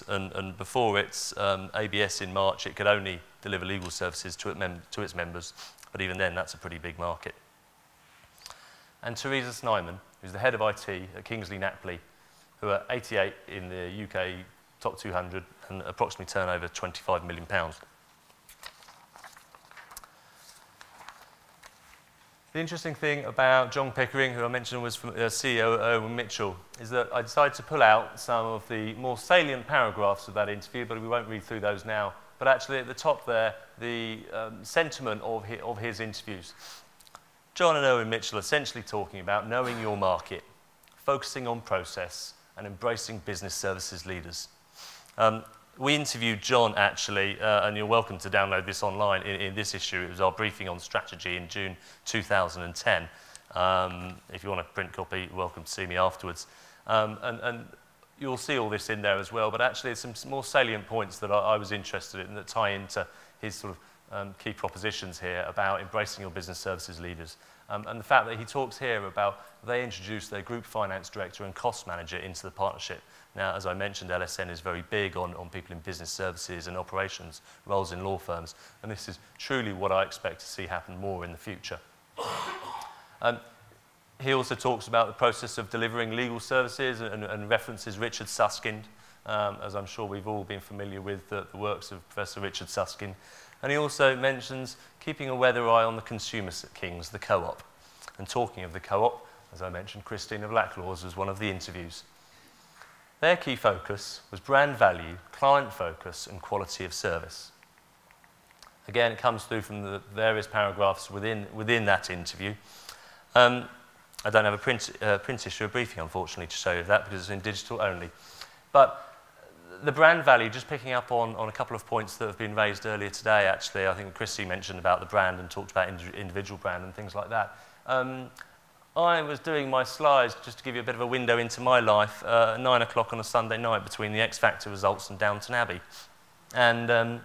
and before its ABS in March, it could only deliver legal services to its members, but even then, that's a pretty big market. And Teresa Snyman, who's the head of IT at Kingsley Napley, who are 88 in the UK top 200 and approximately turnover £25 million. The interesting thing about John Pickering, who I mentioned was from CEO at Owen Mitchell, is that I decided to pull out some of the more salient paragraphs of that interview, but we won't read through those now. But actually at the top there, the sentiment of his interviews. John and Owen Mitchell are essentially talking about knowing your market, focusing on process, and embracing business services leaders. We interviewed John, actually, and you're welcome to download this online in this issue. It was our briefing on strategy in June 2010. If you want a print copy, you're welcome to see me afterwards. And you'll see all this in there as well, but actually there's some more salient points that I was interested in that tie into his sort of key propositions here about embracing your business services leaders. And the fact that he talks here about they introduced their group finance director and cost manager into the partnership. Now, as I mentioned, LSN is very big on people in business services and operations, roles in law firms, and this is truly what I expect to see happen more in the future. He also talks about the process of delivering legal services and references Richard Susskind, as I'm sure we've all been familiar with the works of Professor Richard Susskind. And he also mentions keeping a weather eye on the consumers at King's, the co-op. And talking of the co-op, as I mentioned, Christina Blacklaws was one of the interviews. Their key focus was brand value, client focus, and quality of service. Again, it comes through from the various paragraphs within that interview. I don't have a print issue of briefing, unfortunately, to show you that because it's in digital only. But the brand value, just picking up on a couple of points that have been raised earlier today, actually, I think Chrissy mentioned about the brand and talked about individual brand and things like that. I was doing my slides, just to give you a bit of a window into my life, at 9 o'clock on a Sunday night between the X Factor results and Downton Abbey. And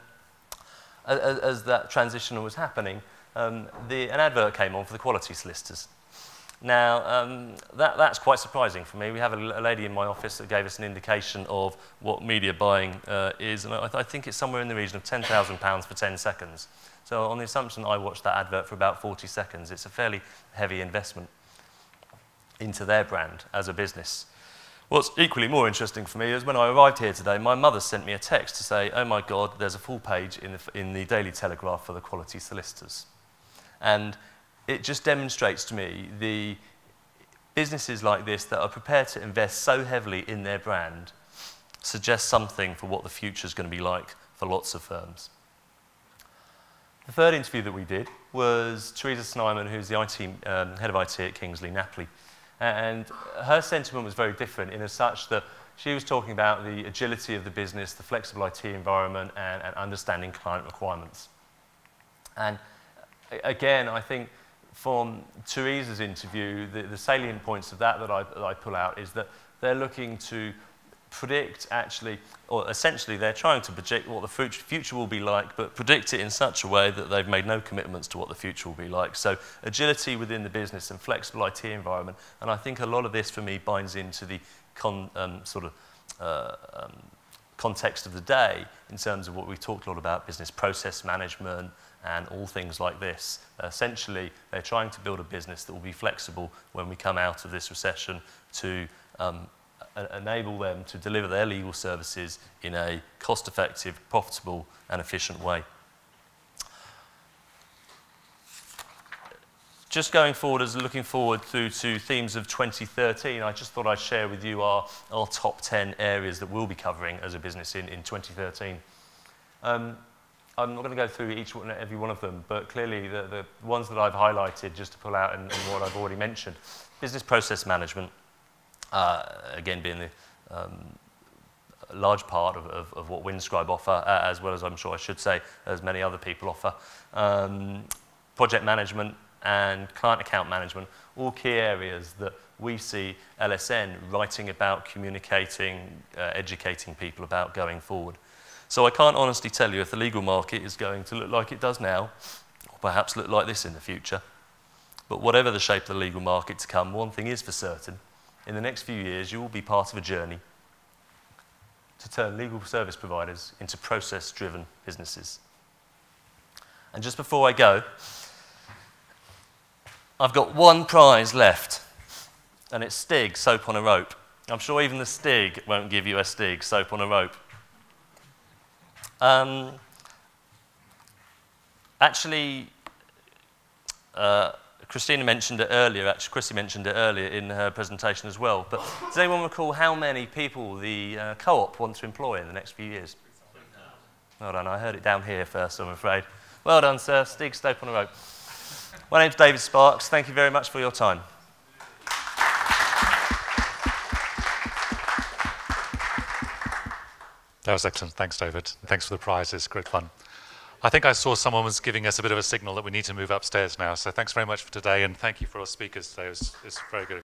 as that transition was happening, an advert came on for the quality solicitors. Now, that's quite surprising for me. We have a lady in my office that gave us an indication of what media buying is, and I think it's somewhere in the region of £10,000 for 10 seconds. So on the assumption I watched that advert for about 40 seconds, it's a fairly heavy investment into their brand as a business. What's equally more interesting for me is when I arrived here today, my mother sent me a text to say, oh my God, there's a full page in the Daily Telegraph for the quality solicitors. And it just demonstrates to me the businesses like this that are prepared to invest so heavily in their brand suggest something for what the future is going to be like for lots of firms. The third interview that we did was Teresa Snyman, who's the head of IT at Kingsley Napley. And her sentiment was very different in as such that she was talking about the agility of the business, the flexible IT environment, and understanding client requirements. And again, I think from Teresa's interview, the salient points of that I pull out is that they're looking to predict actually, or essentially they're trying to project what the future will be like, but predict it in such a way that they've made no commitments to what the future will be like. So agility within the business and flexible IT environment, and I think a lot of this for me binds into the context of the day in terms of what we talked a lot about, business process management and all things like this. Essentially, they're trying to build a business that will be flexible when we come out of this recession to enable them to deliver their legal services in a cost-effective, profitable and efficient way. Just going forward, as looking forward through to themes of 2013, I just thought I'd share with you our top 10 areas that we'll be covering as a business in 2013. I'm not going to go through every one of them, but clearly the ones that I've highlighted just to pull out and what I've already mentioned. Business process management, again being the large part of what Winscribe offer, as well as I'm sure I should say, as many other people offer. Project management and client account management, all key areas that we see LSN writing about, communicating, educating people about going forward. So I can't honestly tell you if the legal market is going to look like it does now, or perhaps look like this in the future. But whatever the shape of the legal market to come, one thing is for certain. In the next few years, you will be part of a journey to turn legal service providers into process-driven businesses. And just before I go, I've got one prize left, and it's Stig, soap on a rope. I'm sure even the Stig won't give you a Stig, soap on a rope. Actually, Chrissy mentioned it earlier in her presentation as well, but does anyone recall how many people the co-op want to employ in the next few years? Well done, I heard it down here first, I'm afraid. Well done, sir. Stig, soap on a rope. My name's David Sparks. Thank you very much for your time. That was excellent. Thanks, David. Thanks for the prizes. Great fun. I think I saw someone was giving us a bit of a signal that we need to move upstairs now. So thanks very much for today, and thank you for our speakers today. It was very good.